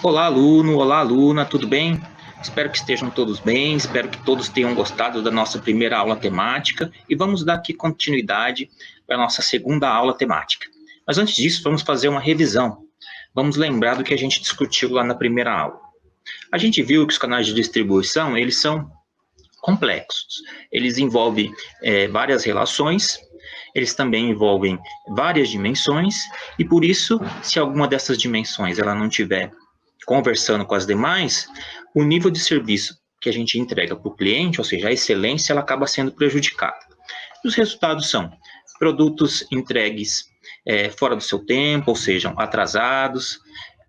Olá, aluno, olá, aluna, tudo bem? Espero que estejam todos bem, espero que todos tenham gostado da nossa primeira aula temática e vamos dar aqui continuidade para a nossa segunda aula temática. Mas antes disso, vamos fazer uma revisão. Vamos lembrar do que a gente discutiu lá na primeira aula. A gente viu que os canais de distribuição, eles são complexos. Eles envolvem várias relações, eles também envolvem várias dimensões e por isso, se alguma dessas dimensões ela não tiver conversando com as demais, o nível de serviço que a gente entrega para o cliente, ou seja, a excelência, ela acaba sendo prejudicada. Os resultados são produtos entregues fora do seu tempo, ou seja, atrasados,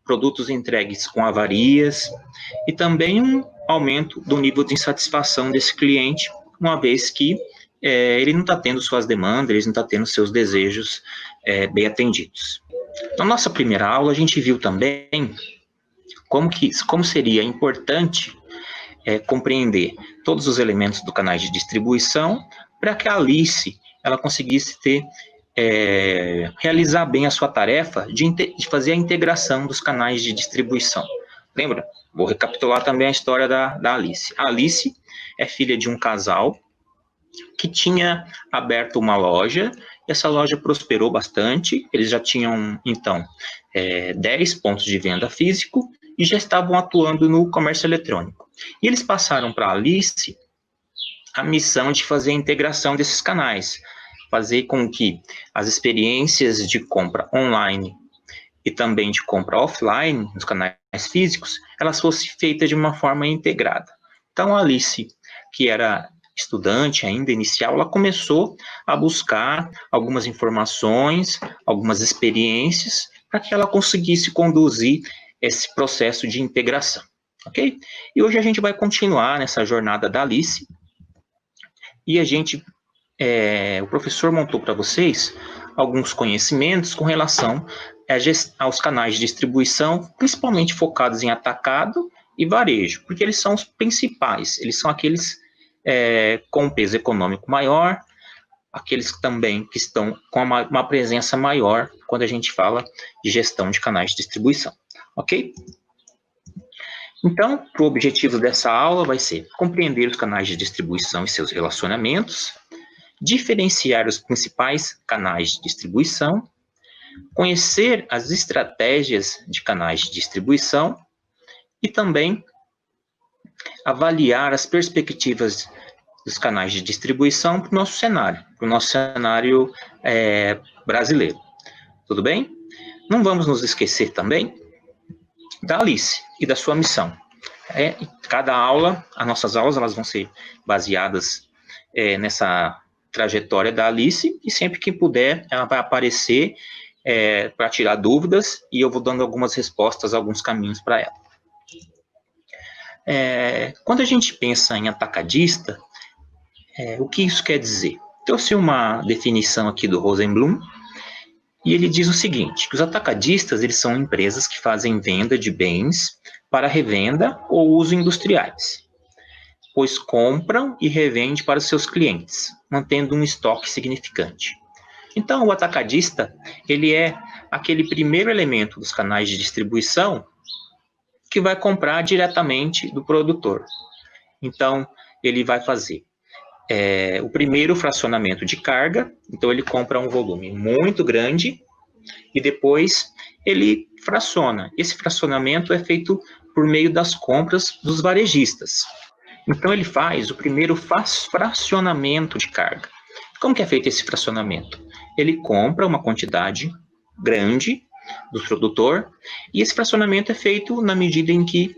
produtos entregues com avarias e também um aumento do nível de insatisfação desse cliente, uma vez que ele não está tendo suas demandas, ele não está tendo seus desejos bem atendidos. Na nossa primeira aula, a gente viu também como seria importante compreender todos os elementos do canal de distribuição para que a Alice ela conseguisse realizar bem a sua tarefa de fazer a integração dos canais de distribuição. Lembra? Vou recapitular também a história da Alice. A Alice é filha de um casal que tinha aberto uma loja, e essa loja prosperou bastante, eles já tinham, então, 10 pontos de venda físico e já estavam atuando no comércio eletrônico. E eles passaram para a Alice a missão de fazer a integração desses canais, fazer com que as experiências de compra online e também de compra offline, nos canais físicos, elas fossem feitas de uma forma integrada. Então, a Alice, que era estudante ainda inicial, ela começou a buscar algumas informações, algumas experiências, para que ela conseguisse conduzir esse processo de integração, ok? E hoje a gente vai continuar nessa jornada da Alice, e o professor montou para vocês alguns conhecimentos com relação aos canais de distribuição, principalmente focados em atacado e varejo, porque eles são os principais, eles são aqueles com peso econômico maior, aqueles também que estão com uma presença maior quando a gente fala de gestão de canais de distribuição, ok? Então, o objetivo dessa aula vai ser compreender os canais de distribuição e seus relacionamentos, diferenciar os principais canais de distribuição, conhecer as estratégias de canais de distribuição e também avaliar as perspectivas dos canais de distribuição para o nosso cenário brasileiro. Tudo bem? Não vamos nos esquecer também da Alice e da sua missão. Cada aula, as nossas aulas, elas vão ser baseadas nessa trajetória da Alice e sempre que puder, ela vai aparecer para tirar dúvidas e eu vou dando algumas respostas, alguns caminhos para ela. Quando a gente pensa em atacadista, o que isso quer dizer? Trouxe uma definição aqui do Rosenblum, e ele diz o seguinte, que os atacadistas eles são empresas que fazem venda de bens para revenda ou uso industriais, pois compram e revendem para os seus clientes, mantendo um estoque significante. Então, o atacadista ele é aquele primeiro elemento dos canais de distribuição que vai comprar diretamente do produtor. Então, ele vai fazer o primeiro fracionamento de carga, então ele compra um volume muito grande e depois ele fraciona. Esse fracionamento é feito por meio das compras dos varejistas. Então ele faz o primeiro fracionamento de carga. Como que é feito esse fracionamento? Ele compra uma quantidade grande do produtor e esse fracionamento é feito na medida em que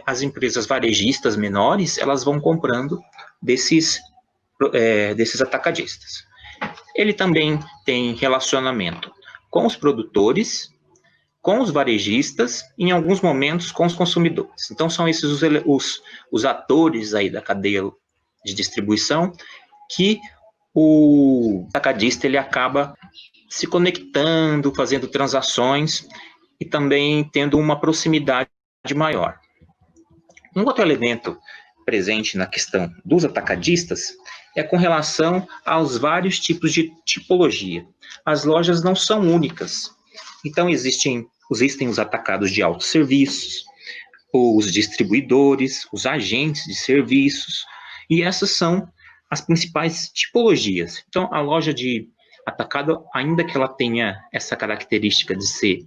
as empresas varejistas menores elas vão comprando desses atacadistas. Ele também tem relacionamento com os produtores, com os varejistas e, em alguns momentos, com os consumidores. Então, são esses os atores aí da cadeia de distribuição que o atacadista ele acaba se conectando, fazendo transações e também tendo uma proximidade maior. Um outro elemento presente na questão dos atacadistas é com relação aos vários tipos de tipologia. As lojas não são únicas, então existem Existem os atacados de autosserviços, os distribuidores, os agentes de serviços, e essas são as principais tipologias. Então, a loja de atacado, ainda que ela tenha essa característica de ser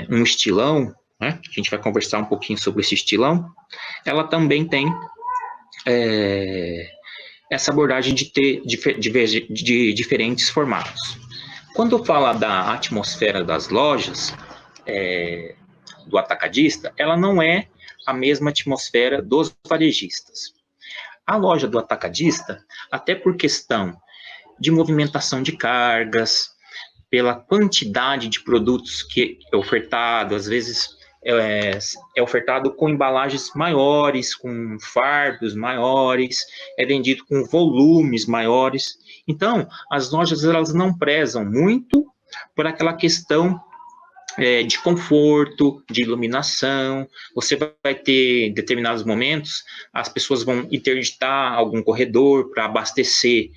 um estilão, né? A gente vai conversar um pouquinho sobre esse estilão, ela também tem essa abordagem de ter de diferentes formatos. Quando fala da atmosfera das lojas, do atacadista, ela não é a mesma atmosfera dos varejistas. A loja do atacadista, até por questão de movimentação de cargas, pela quantidade de produtos que é ofertado, às vezes é ofertado com embalagens maiores, com fardos maiores, é vendido com volumes maiores. Então, as lojas elas não prezam muito por aquela questão de conforto, de iluminação. Você vai ter, em determinados momentos, as pessoas vão interditar algum corredor para abastecer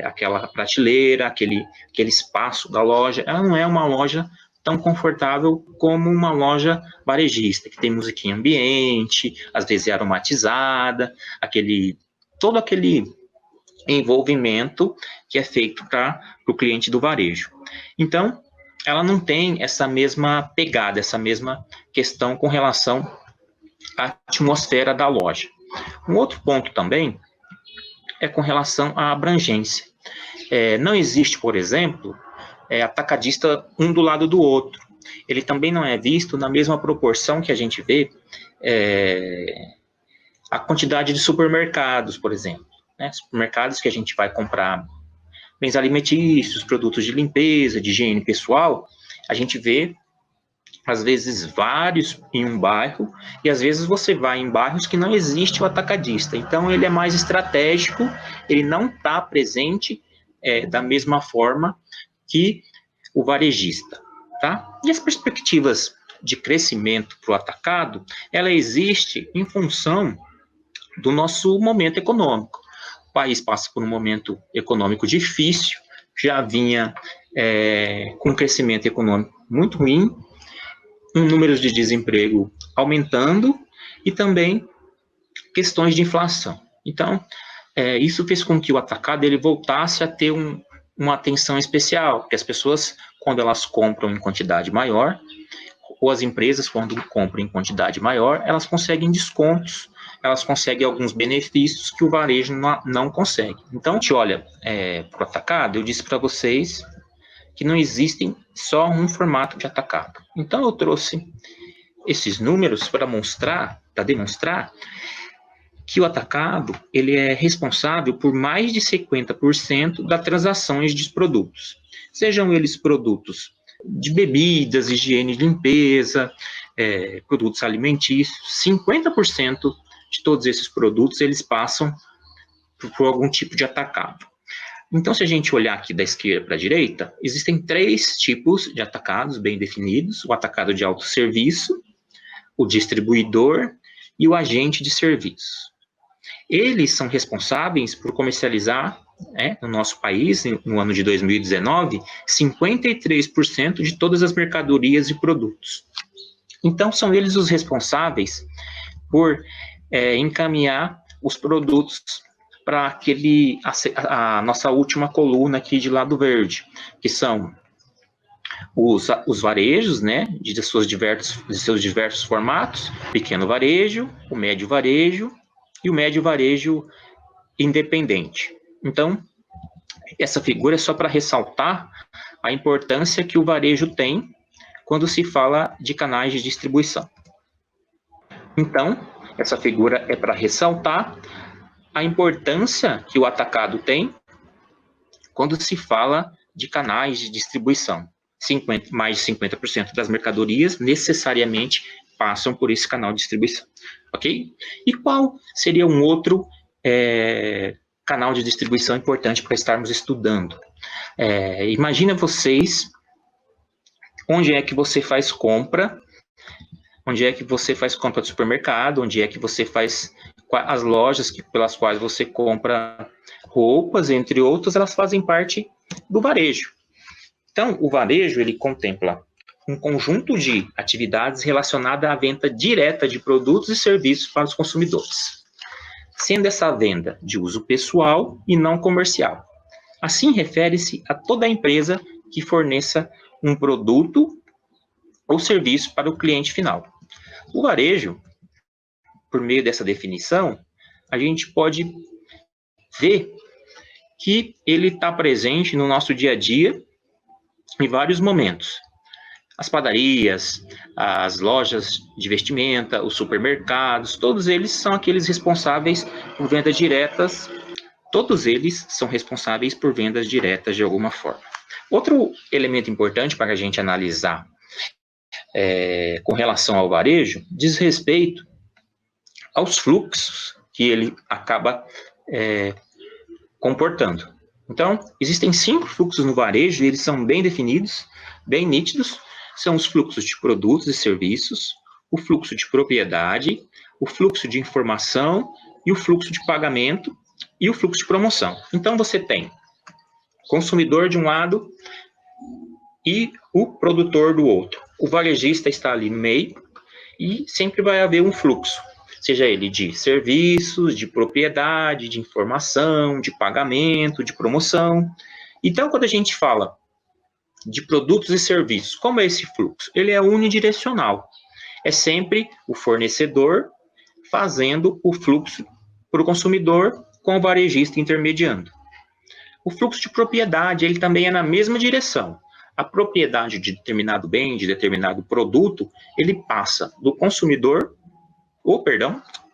aquela prateleira, aquele espaço da loja. Ela não é uma loja tão confortável como uma loja varejista, que tem musiquinha ambiente, às vezes é aromatizada, todo aquele envolvimento que é feito para o cliente do varejo. Então, ela não tem essa mesma pegada, essa mesma questão com relação à atmosfera da loja. Um outro ponto também é com relação à abrangência. Não existe, por exemplo, atacadista um do lado do outro. Ele também não é visto na mesma proporção que a gente vê a quantidade de supermercados, por exemplo. Né? Supermercados que a gente vai comprar bens alimentícios, produtos de limpeza, de higiene pessoal, a gente vê, às vezes, vários em um bairro, e às vezes você vai em bairros que não existe o atacadista. Então, ele é mais estratégico, ele não está presente da mesma forma que o varejista. Tá? E as perspectivas de crescimento para o atacado, ela existe em função do nosso momento econômico. O país passa por um momento econômico difícil, já vinha com um crescimento econômico muito ruim, números de desemprego aumentando e também questões de inflação. Então, isso fez com que o atacado ele voltasse a ter uma atenção especial, porque as pessoas, quando elas compram em quantidade maior, ou as empresas, quando compram em quantidade maior, elas conseguem descontos, elas conseguem alguns benefícios que o varejo não consegue. Então, a gente olha para o atacado, eu disse para vocês que não existem só um formato de atacado. Então, eu trouxe esses números para demonstrar que o atacado ele é responsável por mais de 50% das transações de produtos. Sejam eles produtos de bebidas, higiene e limpeza, produtos alimentícios, 50% de todos esses produtos, eles passam por algum tipo de atacado. Então, se a gente olhar aqui da esquerda para a direita, existem 3 tipos de atacados bem definidos: o atacado de autosserviço, o distribuidor e o agente de serviço. Eles são responsáveis por comercializar, no nosso país, no ano de 2019, 53% de todas as mercadorias e produtos. Então, são eles os responsáveis por encaminhar os produtos para a nossa última coluna aqui de lado verde, que são os varejos, né, de seus diversos formatos: pequeno varejo, o médio varejo e o médio varejo independente. Então, essa figura é só para ressaltar a importância que o varejo tem quando se fala de canais de distribuição. Então, essa figura é para ressaltar a importância que o atacado tem quando se fala de canais de distribuição. Mais de 50% das mercadorias necessariamente passam por esse canal de distribuição, ok? E qual seria um outro canal de distribuição importante para estarmos estudando? Imagina vocês onde é que você faz compra, onde é que você faz compra de supermercado, onde é que você faz as lojas pelas quais você compra roupas, entre outras, elas fazem parte do varejo. Então, o varejo, ele contempla um conjunto de atividades relacionadas à venda direta de produtos e serviços para os consumidores, sendo essa venda de uso pessoal e não comercial. Assim, refere-se a toda empresa que forneça um produto ou serviço para o cliente final. O varejo, por meio dessa definição, a gente pode ver que ele está presente no nosso dia a dia em vários momentos. As padarias, as lojas de vestimenta, os supermercados, todos eles são aqueles responsáveis por vendas diretas, todos eles são responsáveis por vendas diretas de alguma forma. Outro elemento importante para a gente analisar com relação ao varejo diz respeito aos fluxos que ele acaba comportando. Então, existem 5 fluxos no varejo, e eles são bem definidos, bem nítidos. São os fluxos de produtos e serviços, o fluxo de propriedade, o fluxo de informação e o fluxo de pagamento e o fluxo de promoção. Então, você tem consumidor de um lado e o produtor do outro. O varejista está ali no meio e sempre vai haver um fluxo, seja ele de serviços, de propriedade, de informação, de pagamento, de promoção. Então, quando a gente fala de produtos e serviços, como é esse fluxo? Ele é unidirecional. É sempre o fornecedor fazendo o fluxo para o consumidor com o varejista intermediando. O fluxo de propriedade, ele também é na mesma direção. A propriedade de determinado bem, de determinado produto, ele passa do consumidor,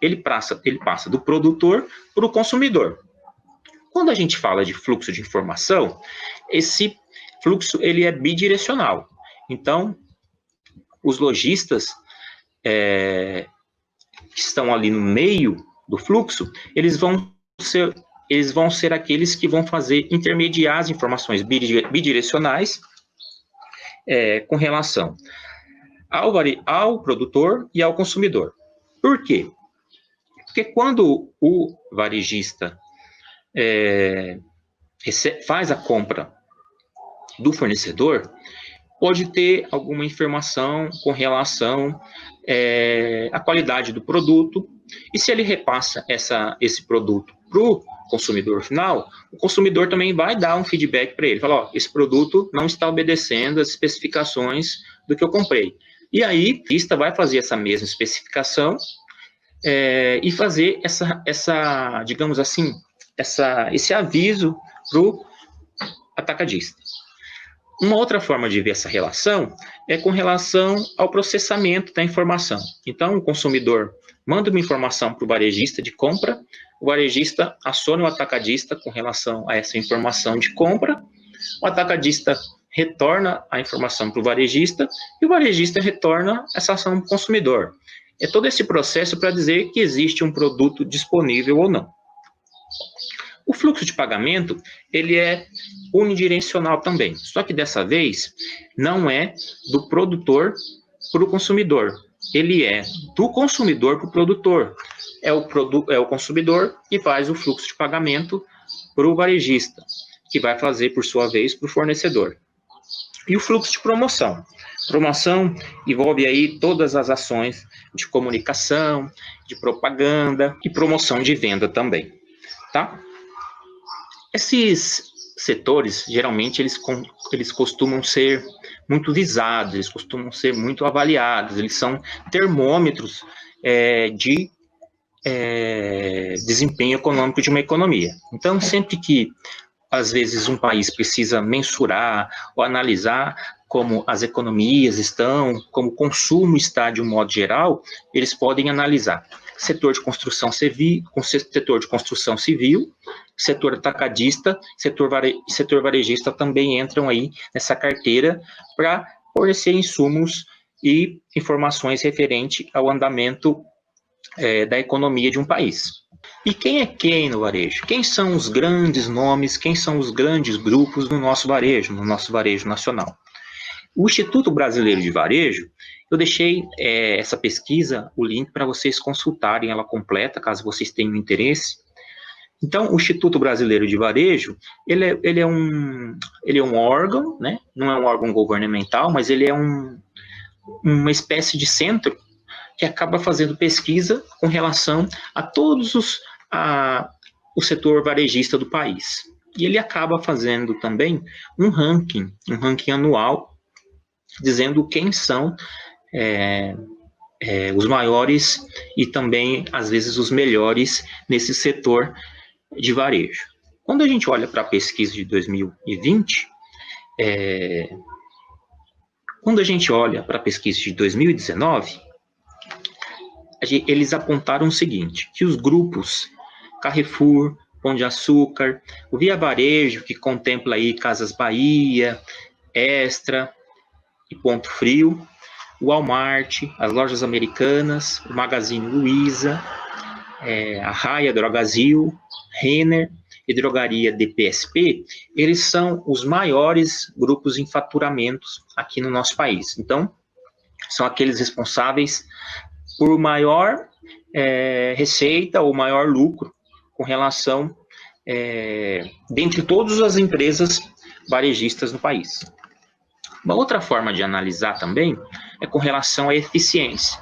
ele passa do produtor para o consumidor. Quando a gente fala de fluxo de informação, esse fluxo ele é bidirecional. Então, os lojistas que estão ali no meio do fluxo, eles vão ser aqueles que vão intermediar as informações bidirecionais com relação ao produtor e ao consumidor. Por quê? Porque quando o varejista faz a compra do fornecedor, pode ter alguma informação com relação à qualidade do produto, e se ele repassa esse produto para o consumidor final, o consumidor também vai dar um feedback para ele, falar, esse produto não está obedecendo as especificações do que eu comprei. E aí, o varejista vai fazer essa mesma especificação e fazer digamos assim, esse aviso para o atacadista. Uma outra forma de ver essa relação é com relação ao processamento da informação. Então, o consumidor manda uma informação para o varejista de compra, o varejista aciona o atacadista com relação a essa informação de compra, o atacadista retorna a informação para o varejista e o varejista retorna essa ação para o consumidor. É todo esse processo para dizer que existe um produto disponível ou não. O fluxo de pagamento, ele é unidirecional também, só que dessa vez não é do produtor para o consumidor, ele é do consumidor para o produtor. É o consumidor que faz o fluxo de pagamento para o varejista, que vai fazer, por sua vez, para o fornecedor. E o fluxo de promoção. Promoção envolve aí todas as ações de comunicação, de propaganda e promoção de venda também, tá? Esses setores, geralmente, eles costumam ser muito visados, eles costumam ser muito avaliados, eles são termômetros de desempenho econômico de uma economia. Então, sempre que, às vezes, um país precisa mensurar ou analisar como as economias estão, como o consumo está de um modo geral, eles podem analisar setor de construção civil, setor atacadista, setor varejista também entram aí nessa carteira para fornecer insumos e informações referente ao andamento da economia de um país. E quem é quem no varejo? Quem são os grandes nomes, quem são os grandes grupos no nosso varejo nacional? O Instituto Brasileiro de Varejo, eu deixei essa pesquisa, o link para vocês consultarem ela completa, caso vocês tenham interesse. Então, o Instituto Brasileiro de Varejo, ele é um órgão, né? Não é um órgão governamental, mas ele é uma espécie de centro que acaba fazendo pesquisa com relação a todos o setor varejista do país. E ele acaba fazendo também um ranking anual, dizendo quem são os maiores e também, às vezes, os melhores nesse setor de varejo. Quando a gente olha para a pesquisa de 2020, quando a gente olha para a pesquisa de 2019, eles apontaram o seguinte, que os grupos Carrefour, Pão de Açúcar, o Via Varejo, que contempla aí Casas Bahia, Extra e Ponto Frio, o Walmart, as lojas americanas, o Magazine Luiza, a Raia Drogazil, Renner e Drogaria DPSP, eles são os maiores grupos em faturamentos aqui no nosso país. Então, são aqueles responsáveis por maior receita ou maior lucro com relação, dentre todas as empresas varejistas no país. Uma outra forma de analisar também é com relação à eficiência.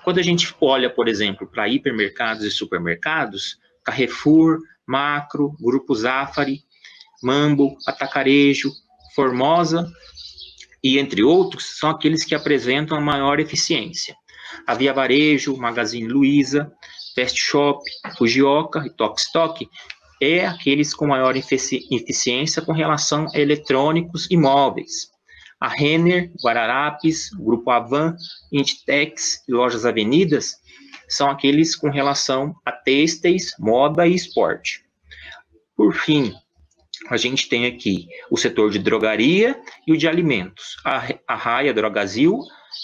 Quando a gente olha, por exemplo, para hipermercados e supermercados, Carrefour, Macro, Grupo Zafari, Mambo, Atacarejo, Formosa e entre outros, são aqueles que apresentam a maior eficiência. A Via Varejo, Magazine Luiza, Fast Shop, Fujioka e Tok é aqueles com maior eficiência com relação a eletrônicos e móveis. A Renner, Guararapes, Grupo Avan, Inditex e Lojas Avenidas são aqueles com relação a têxteis, moda e esporte. Por fim, a gente tem aqui o setor de drogaria e o de alimentos. A Raia Drogazil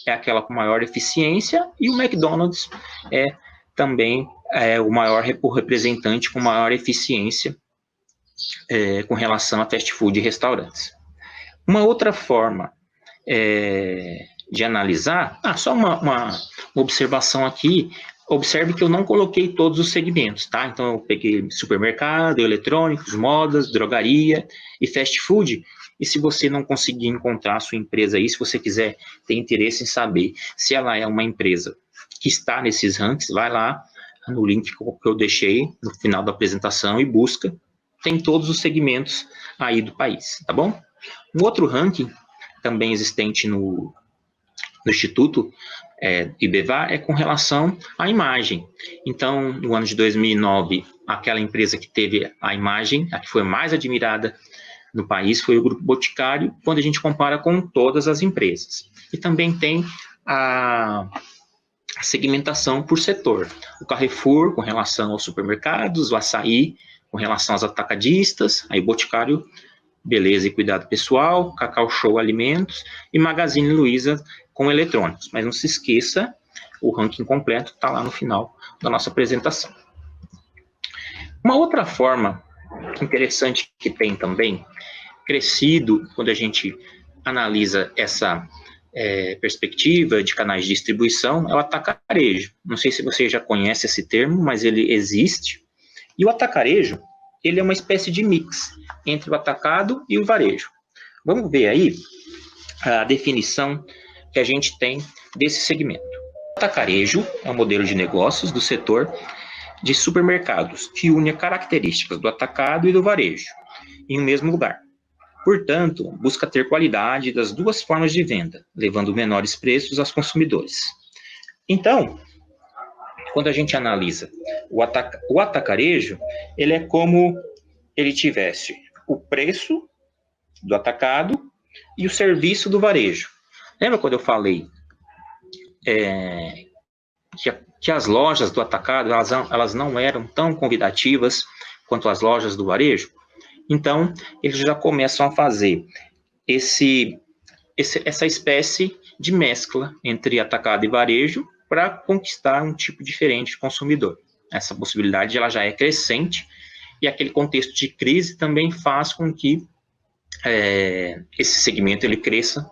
é aquela com maior eficiência e o McDonald's é também o representante com maior eficiência com relação a fast food e restaurantes. Uma outra forma de analisar, só uma observação aqui, observe que eu não coloquei todos os segmentos, tá? Então eu peguei supermercado, eletrônicos, modas, drogaria e fast food, e se você não conseguir encontrar a sua empresa aí, se você quiser ter interesse em saber se ela é uma empresa que está nesses rankings, vai lá no link que eu deixei no final da apresentação e busca, tem todos os segmentos aí do país, tá bom? Um outro ranking, também existente no Instituto IBEVA, é com relação à imagem. Então, no ano de 2009, aquela empresa que teve a imagem, a que foi mais admirada no país, foi o Grupo Boticário, quando a gente compara com todas as empresas. E também tem a segmentação por setor. O Carrefour, com relação aos supermercados, o Açaí, com relação aos atacadistas, aí o Boticário, beleza e cuidado pessoal, Cacau Show Alimentos e Magazine Luiza com eletrônicos. Mas não se esqueça, o ranking completo está lá no final da nossa apresentação. Uma outra forma interessante que tem também, crescido, quando a gente analisa essa perspectiva de canais de distribuição, é o atacarejo. Não sei se você já conhece esse termo, mas ele existe. E o atacarejo, ele é uma espécie de mix entre o atacado e o varejo. Vamos ver aí a definição que a gente tem desse segmento. O atacarejo é um modelo de negócios do setor de supermercados que une as características do atacado e do varejo em um mesmo lugar. Portanto, busca ter qualidade das duas formas de venda, levando menores preços aos consumidores. Então, quando a gente analisa o atacarejo, ele é como ele tivesse o preço do atacado e o serviço do varejo. Lembra quando eu falei que as lojas do atacado elas não eram tão convidativas quanto as lojas do varejo? Então, eles já começam a fazer essa espécie de mescla entre atacado e varejo para conquistar um tipo diferente de consumidor. Essa possibilidade ela já é crescente e aquele contexto de crise também faz com que esse segmento ele cresça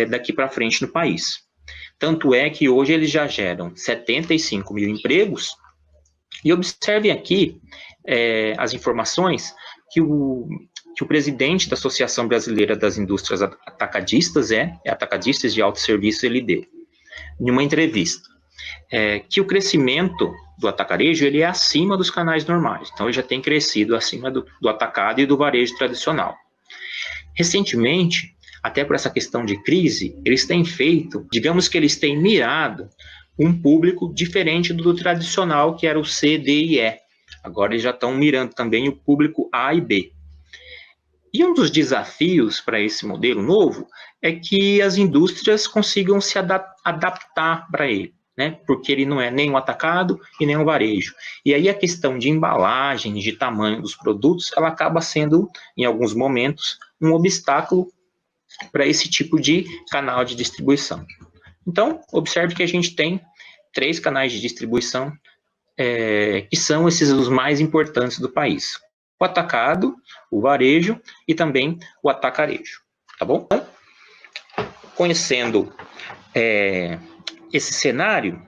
daqui para frente no país. Tanto é que hoje eles já geram 75 mil empregos e observem aqui as informações que o presidente da Associação Brasileira das Indústrias Atacadistas, Atacadistas de Autosserviço, ele deu, em uma entrevista, que o crescimento do atacarejo ele é acima dos canais normais. Então, ele já tem crescido acima do atacado e do varejo tradicional. Recentemente, até por essa questão de crise, eles têm feito, digamos que eles têm mirado um público diferente do tradicional, que era o C, D e E. Agora eles já estão mirando também o público A e B. E um dos desafios para esse modelo novo é que as indústrias consigam se adaptar para ele, né? Porque ele não é nem um atacado e nem um varejo. E aí a questão de embalagem, de tamanho dos produtos, ela acaba sendo, em alguns momentos, um obstáculo para esse tipo de canal de distribuição. Então, observe que a gente tem 3 canais de distribuição que são esses os mais importantes do país. O atacado, o varejo e também o atacarejo, tá bom? Então, conhecendo esse cenário,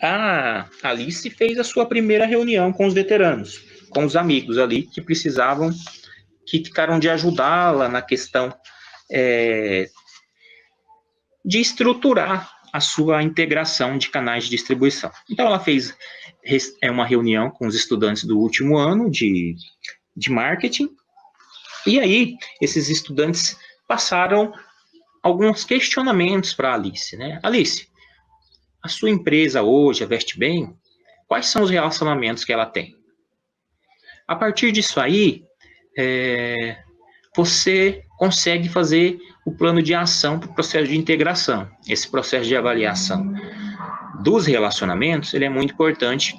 a Alice fez a sua primeira reunião com os veteranos, com os amigos ali que ficaram de ajudá-la na questão de estruturar a sua integração de canais de distribuição. Então, ela fez uma reunião com os estudantes do último ano de marketing, e aí esses estudantes passaram alguns questionamentos para a Alice, né? Alice, a sua empresa hoje, a VestBem, quais são os relacionamentos que ela tem? A partir disso aí, você consegue fazer o plano de ação para o processo de integração. Esse processo de avaliação dos relacionamentos, ele é muito importante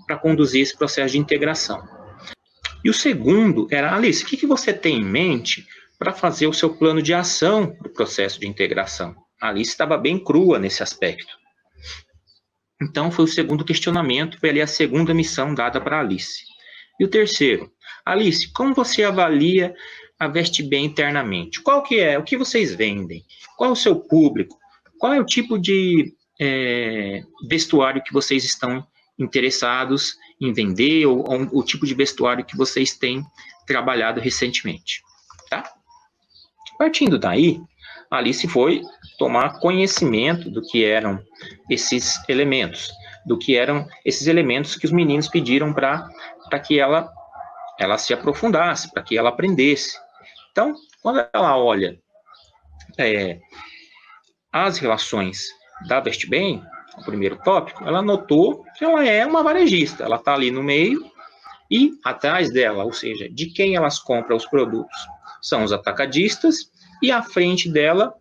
para conduzir esse processo de integração. E o segundo era, Alice, o que você tem em mente para fazer o seu plano de ação para o processo de integração? A Alice estava bem crua nesse aspecto. Então, foi o segundo questionamento, foi ali a segunda missão dada para a Alice. E o terceiro, Alice, como você avalia a VestBem internamente? Qual que é? O que vocês vendem? Qual é o seu público? Qual é o tipo de vestuário que vocês estão interessados em vender ou o tipo de vestuário que vocês têm trabalhado recentemente? Tá? Partindo daí, a Alice foi tomar conhecimento do que eram esses elementos, que os meninos pediram para que ela se aprofundasse, para que ela aprendesse. Então, quando ela olha as relações da VestBem, o primeiro tópico, ela notou que ela é uma varejista, ela está ali no meio e atrás dela, ou seja, de quem elas compram os produtos, são os atacadistas e à frente dela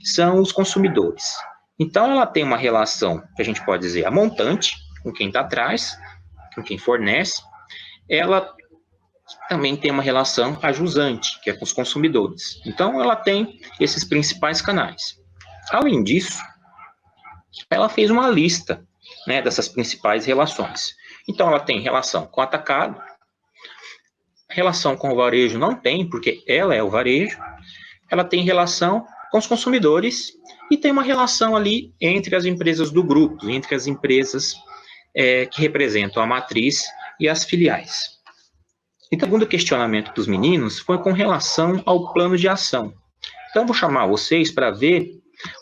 são os consumidores. Então, ela tem uma relação, que a gente pode dizer, a montante, com quem está atrás, com quem fornece. Ela também tem uma relação a jusante, que é com os consumidores. Então, ela tem esses principais canais. Além disso, ela fez uma lista, né, dessas principais relações. Então, ela tem relação com o atacado, relação com o varejo não tem, porque ela é o varejo. Ela tem relação com os consumidores e tem uma relação ali entre as empresas do grupo, entre as empresas que representam a matriz e as filiais. Então, o segundo questionamento dos meninos foi com relação ao plano de ação. Então, vou chamar vocês para ver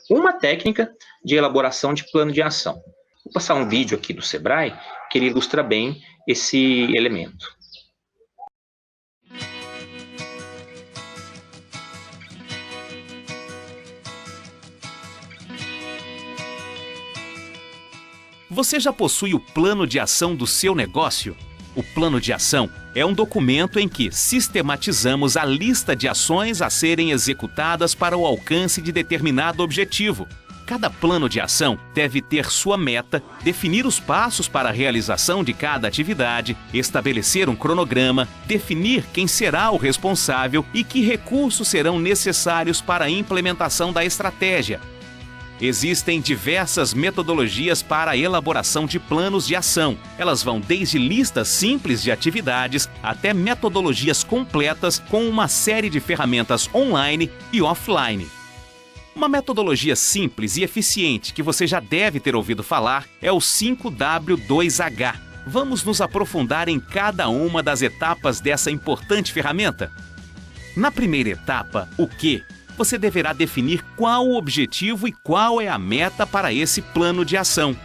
uma técnica de elaboração de plano de ação. Vou passar um vídeo aqui do Sebrae que ele ilustra bem esse elemento. Você já possui o plano de ação do seu negócio? O plano de ação é um documento em que sistematizamos a lista de ações a serem executadas para o alcance de determinado objetivo. Cada plano de ação deve ter sua meta, definir os passos para a realização de cada atividade, estabelecer um cronograma, definir quem será o responsável e que recursos serão necessários para a implementação da estratégia. Existem diversas metodologias para a elaboração de planos de ação. Elas vão desde listas simples de atividades até metodologias completas com uma série de ferramentas online e offline. Uma metodologia simples e eficiente que você já deve ter ouvido falar é o 5W2H. Vamos nos aprofundar em cada uma das etapas dessa importante ferramenta. Na primeira etapa, o que, você deverá definir qual o objetivo e qual é a meta para esse plano de ação.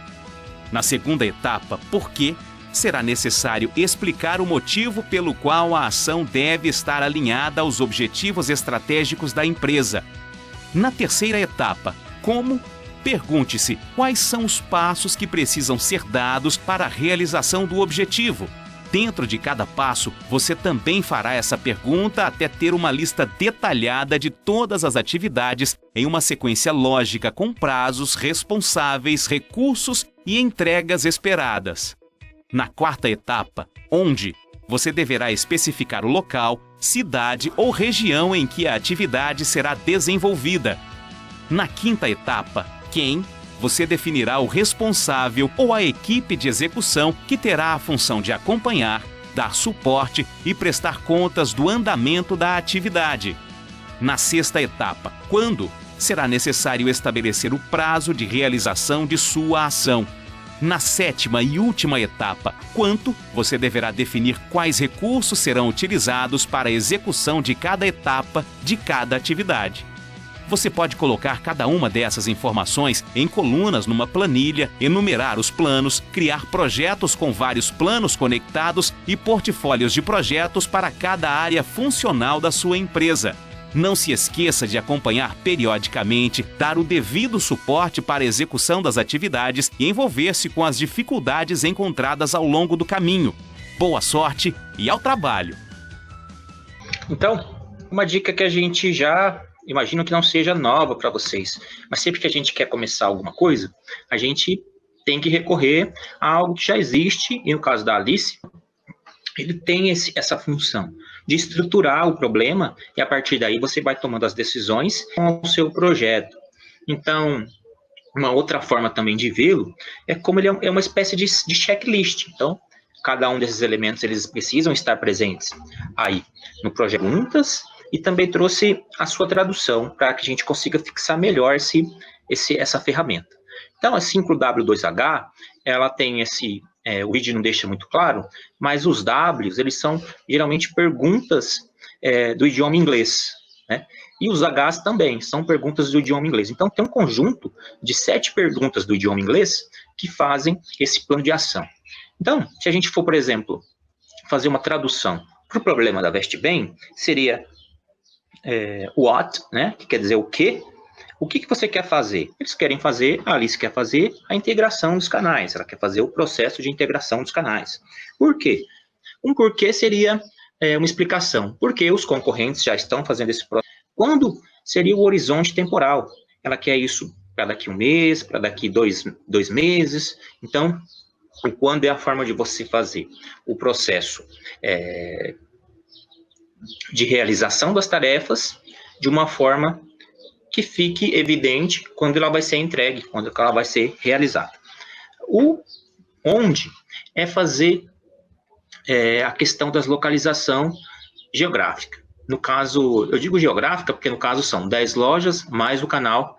Na segunda etapa, por que, será necessário explicar o motivo pelo qual a ação deve estar alinhada aos objetivos estratégicos da empresa. Na terceira etapa, como, pergunte-se quais são os passos que precisam ser dados para a realização do objetivo. Dentro de cada passo, você também fará essa pergunta até ter uma lista detalhada de todas as atividades em uma sequência lógica com prazos, responsáveis, recursos e entregas esperadas. Na quarta etapa, onde, você deverá especificar o local, cidade ou região em que a atividade será desenvolvida. Na quinta etapa, quem, você definirá o responsável ou a equipe de execução que terá a função de acompanhar, dar suporte e prestar contas do andamento da atividade. Na sexta etapa, quando, será necessário estabelecer o prazo de realização de sua ação. Na sétima e última etapa, quanto, você deverá definir quais recursos serão utilizados para a execução de cada etapa de cada atividade. Você pode colocar cada uma dessas informações em colunas numa planilha, enumerar os planos, criar projetos com vários planos conectados e portfólios de projetos para cada área funcional da sua empresa. Não se esqueça de acompanhar periodicamente, dar o devido suporte para a execução das atividades e envolver-se com as dificuldades encontradas ao longo do caminho. Boa sorte e ao trabalho! Então, uma dica que a gente já imagino que não seja nova para vocês, mas sempre que a gente quer começar alguma coisa, a gente tem que recorrer a algo que já existe, e no caso da Alice, ele tem essa função de estruturar o problema e a partir daí você vai tomando as decisões com o seu projeto. Então, uma outra forma também de vê-lo é como ele é uma espécie de checklist. Então, cada um desses elementos eles precisam estar presentes aí no projeto Perguntas e também trouxe a sua tradução para que a gente consiga fixar melhor essa ferramenta. Então, a 5W2H, ela tem o vídeo não deixa muito claro, mas os Ws, eles são geralmente perguntas do idioma inglês, né? E os Hs também são perguntas do idioma inglês. Então, tem um conjunto de 7 perguntas do idioma inglês que fazem esse plano de ação. Então, se a gente for, por exemplo, fazer uma tradução para o problema da Vestibem, seria what, né? Que quer dizer o quê? O que você quer fazer? A Alice quer fazer a integração dos canais, ela quer fazer o processo de integração dos canais. Por quê? Um porquê seria uma explicação. Por que os concorrentes já estão fazendo esse processo? Quando seria o horizonte temporal? Ela quer isso para daqui 1 mês, para daqui 2 meses. Então, quando é a forma de você fazer o processo de realização das tarefas de uma forma que fique evidente quando ela vai ser entregue, quando ela vai ser realizada. O onde é fazer a questão da localização geográfica. No caso, eu digo geográfica porque no caso são 10 lojas mais o canal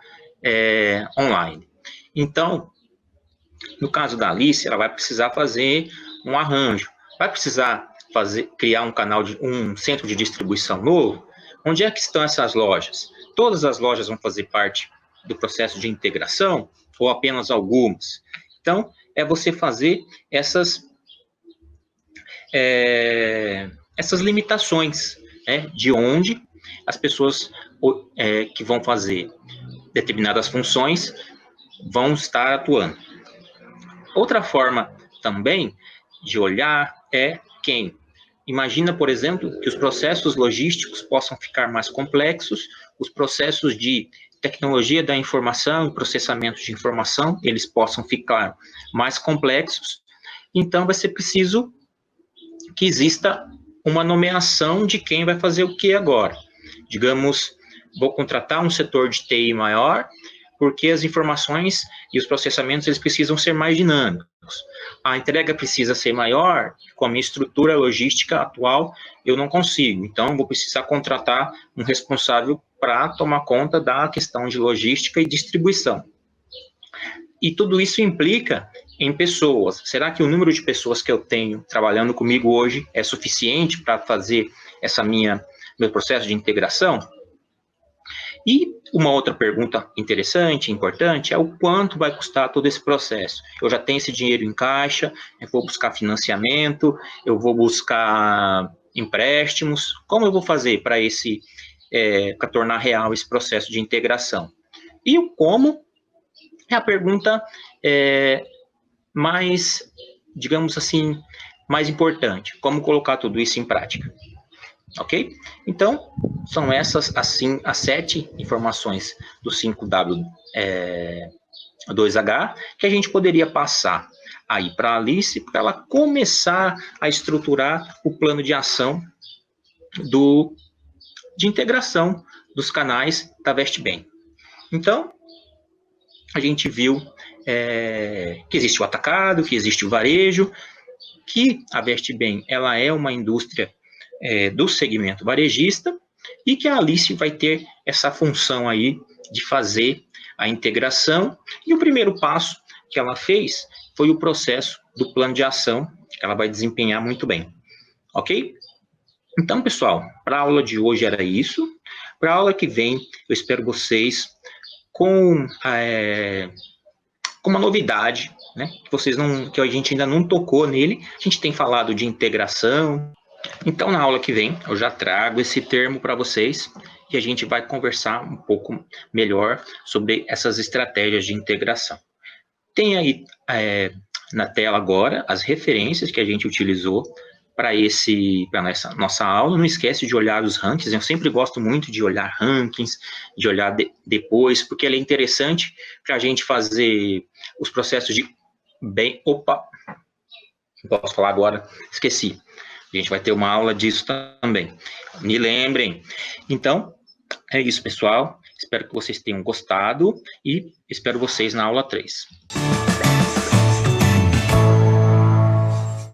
online. Então, no caso da Alice, ela vai precisar fazer um arranjo, vai precisar criar um centro de distribuição novo. Onde é que estão essas lojas? Todas as lojas vão fazer parte do processo de integração ou apenas algumas? Então, é você fazer essas limitações, né, de onde as pessoas que vão fazer determinadas funções vão estar atuando. Outra forma também de olhar é quem. Imagina, por exemplo, que os processos logísticos possam ficar mais complexos, os processos de tecnologia da informação e processamento de informação, eles possam ficar mais complexos. Então, vai ser preciso que exista uma nomeação de quem vai fazer o que agora. Digamos, vou contratar um setor de TI maior, porque as informações e os processamentos eles precisam ser mais dinâmicos. A entrega precisa ser maior, com a minha estrutura logística atual, eu não consigo. Então, vou precisar contratar um responsável para tomar conta da questão de logística e distribuição. E tudo isso implica em pessoas. Será que o número de pessoas que eu tenho trabalhando comigo hoje é suficiente para fazer meu processo de integração? E uma outra pergunta interessante, importante, é o quanto vai custar todo esse processo. Eu já tenho esse dinheiro em caixa, eu vou buscar financiamento, eu vou buscar empréstimos. Como eu vou fazer para tornar real esse processo de integração? E o como é a pergunta mais, digamos assim, mais importante. Como colocar tudo isso em prática? Ok? Então, são essas, assim, as 7 informações do 5W2H que a gente poderia passar aí para a Alice, para ela começar a estruturar o plano de ação de integração dos canais da VestBem. Então, a gente viu que existe o atacado, que existe o varejo, que a VestBem ela é uma indústria do segmento varejista e que a Alice vai ter essa função aí de fazer a integração. E o primeiro passo que ela fez foi o processo do plano de ação, que ela vai desempenhar muito bem. Ok? Então, pessoal, para a aula de hoje era isso. Para a aula que vem, eu espero vocês com uma novidade, né? Que a gente ainda não tocou nele. A gente tem falado de integração. Então, na aula que vem, eu já trago esse termo para vocês e a gente vai conversar um pouco melhor sobre essas estratégias de integração. Tem aí na tela agora as referências que a gente utilizou para essa nossa aula. Não esquece de olhar os rankings. Eu sempre gosto muito de olhar rankings, de olhar depois, porque ele é interessante para a gente fazer os processos de Opa! Não posso falar agora, esqueci. A gente vai ter uma aula disso também. Me lembrem. Então, é isso, pessoal. Espero que vocês tenham gostado e espero vocês na aula 3.